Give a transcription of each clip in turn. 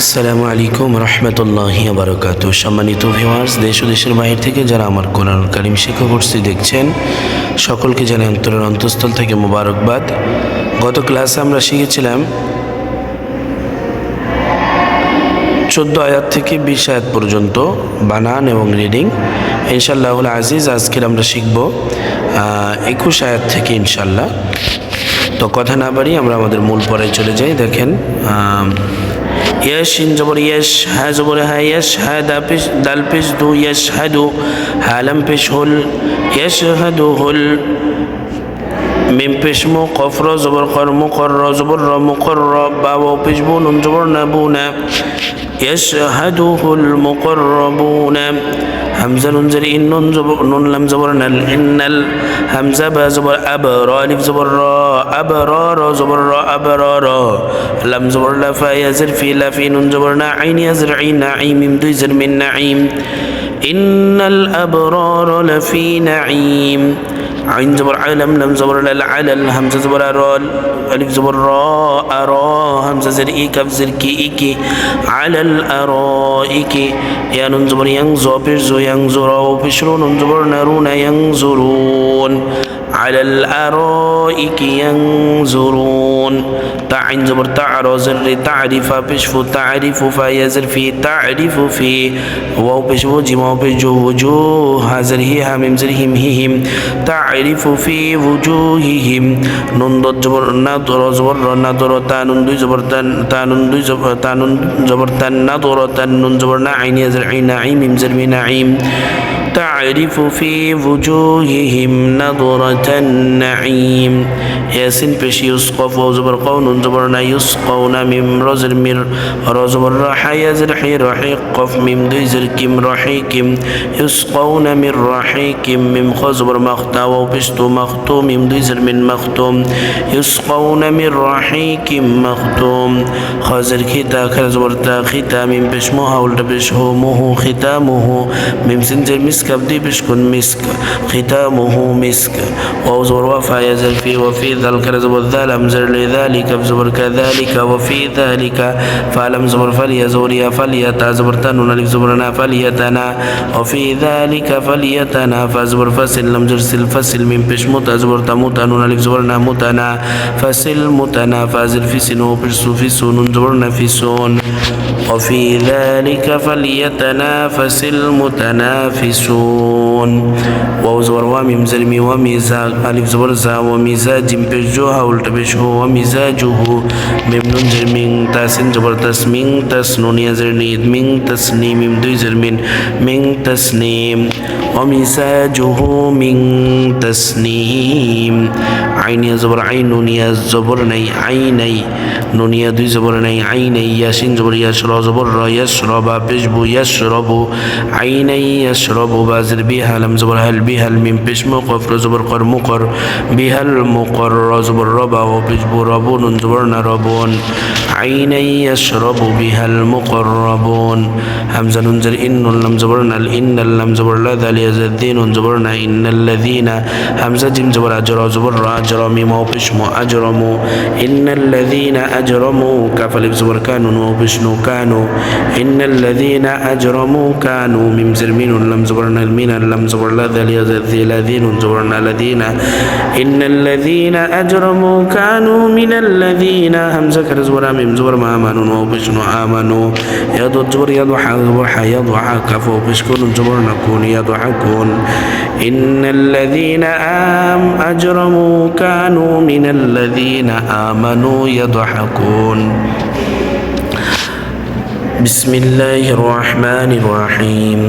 আসসালামু আলাইকুম রহমতুল্লাহি ওয়া বারাকাতুহু। সম্মানিত ভিউয়ার্স, দেশ ও দেশের বাইরে থেকে যারা আমার কোরআনুল কারীম শিক্ষা কোর্সটি দেখছেন, সকলকে জানাই অন্তরের অন্তঃস্থল থেকে মোবারকবাদ। গত ক্লাসে আমরা শিখেছিলাম 14 আয়াত থেকে 20 আয়াত পর্যন্ত বানান এবং রিডিং। ইনশাআল্লাহুল আজিজ আজকের আমরা শিখব 21 আয়াত থেকে ইনশাআল্লাহ। তো কথা না বাড়ি আমরা আমাদের মূল পড়ায় চলে যাই। দেখেন, يش جبر يش ها جبر ها يش ها دال پیش دو يشهدو هالم پیش هل يشهدو هل میم پیش مو قفر زبر قر مقر زبر مقر باو پیش بو نون جبر نبونا يشهده المقربون همزة ننزل إن نون لم زبر نل إن الهمزة با زبر أبر ألف زبر را أبرار زبر را أبرار لم زبر لا فا يزر في لا في نون زبر نا عين يزر عين نعيم مدو يزر من نعيم إن الأبرار لفي نعيم عين زبر علم لم زبر على الهمزة زبر أرال ألف زبر را أرا همزة زر إي كف زر كي إيكي على الأرائك يا نون زبر ينزو بيرزو ينزر وبشرو نون زبر نرون ينزرون على الأرائك ينزرون تعين زبر تعرى زر تعرف بشفو تعرف فيزر في تعرف في واو بشفو جيما بشجو وجوه هزر هي همم زر هم هيهم تعرف في وجوههم نون ضد زبر نضر زبر نضر تانون دو زبر تانون دو زبر تانون زبر تان نضر تانون زبر نعين يزر عين نعيم زر نعيم تعرف في وجوههم نظرة النعيم ياسين بش يسقف وزبر قون زبرنا يسقون مم رزر مر رزبر راح يزر حي رحيق قف مم ديزر كم رحيكم يسقون من رحيكم مم خزبر مختا وبشتو مختو مم ديزر من مختوم يسقون من رحيكم مختوم خزر كتا خزبر تا ختام مم بشمو هول بشهو مه ختامه مم سنجر مسك كبدي بشكن مسك ختامه مسك وزبر وفا يزر في وفي ذلك زبر ذلم زر لذلك زبر كذلك وفي ذلك فلم زبر فليزور يا فليتا زبر تنون الف زبرنا فليتنا وفي ذلك فليتنا فزبر فسل لم جرسل فسل من بشمت زبر تموت نون الف زبرنا متنا فسل متنا فازل في سنو برسو في سون زبرنا في سون وفي ذلك فليتنافس المتنافسون وزبر وميم زرمي وميزاج ألف زبر زا وميزاج بجوها والتبشه ومزاجه ممنون زرمين تاسين زبر تسمين تسنون يزرنيد من تسنيم دو زرمين من تسنيم ومزاجه من تسنيم عين زبر عين نون زبر ني عيني نون دو زبر ني عيني ياسين زبر يشرب زبر يشرب بجبو يشرب عيني يشرب بازر بها لم زبر هل بها الميم بشمو قفر زبر قر مقر بها المقر زبر ربا وبجبو ربون زبرنا ربون عيني يشرب بها المقربون همزة ننزل إن لم زبرنا الإن لم زبر لذا ليزدين زبرنا إن الذين همزة جم زبر أجر زبر أجر ميم وبشمو أجرمو إن الذين أجرموا كفل زبر كانوا وبشنو كانوا إن الذين أجرموا كانوا ميم زرمين لم زبرنا المين لم زبر لذا ليزدي الذين زبرنا الذين إن الذين أجرموا كانوا من الذين همزة كرزبر ميم زبر ما آمنوا وبشنو آمنوا يضو زبر يضحى يضحى كفو بشكون زبر نكون يضحكون إن الذين أجرموا كانوا من الذين آمنوا يضحكون بسم الله الرحمن الرحيم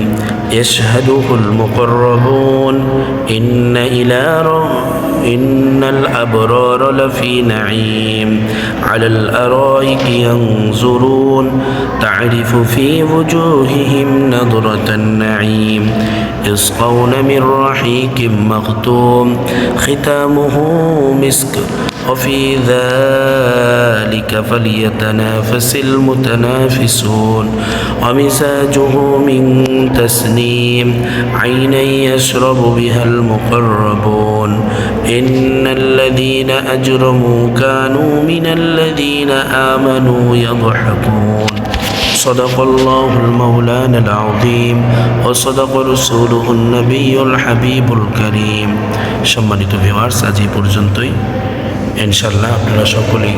يشهده المقربون إن الأبرار لفي نعيم على الأرائك ينظرون تعرف في وجوههم نظرة النعيم يسقون من رحيق مختوم ختامه مسك وفي ذلك فليتنافس المتنافسون ومزاجه من تسنيم عينا يشرب بها المقربون إن الذين أجرموا كانوا من الذين آمنوا يضحكون صدق الله المولانا العظيم وصدق رسوله النبي الحبيب الكريم সম্মানিত ভিউয়ার্স আজ এই পর্যন্তই ইনশাআল্লাহ আপনারা সকলেই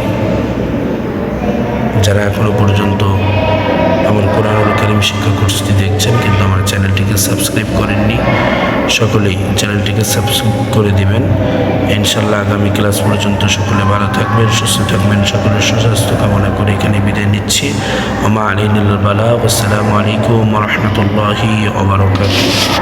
যারা এখনো পর্যন্ত আমার কোরআনুল কারীম শিক্ষা কোর্সটি দেখছেন কিন্তু আমার চ্যানেলটিকে সাবস্ক্রাইব করেননি সকলেই চ্যানেলটিকে সাবস্ক্রাইব করে দিবেন ইনশাআল্লাহ আগামী ক্লাস পর্যন্ত সকলে ভালো থাকবেন সুস্থ থাকবেন সকলের সুস্বাস্থ্য কামনা করে এখানে বিদায় নিচ্ছি ওয়া মা আলাইনাল বালাগ। আসসালামু আলাইকুম ওয়া রাহমাতুল্লাহি ওয়া বারাকাতুহু।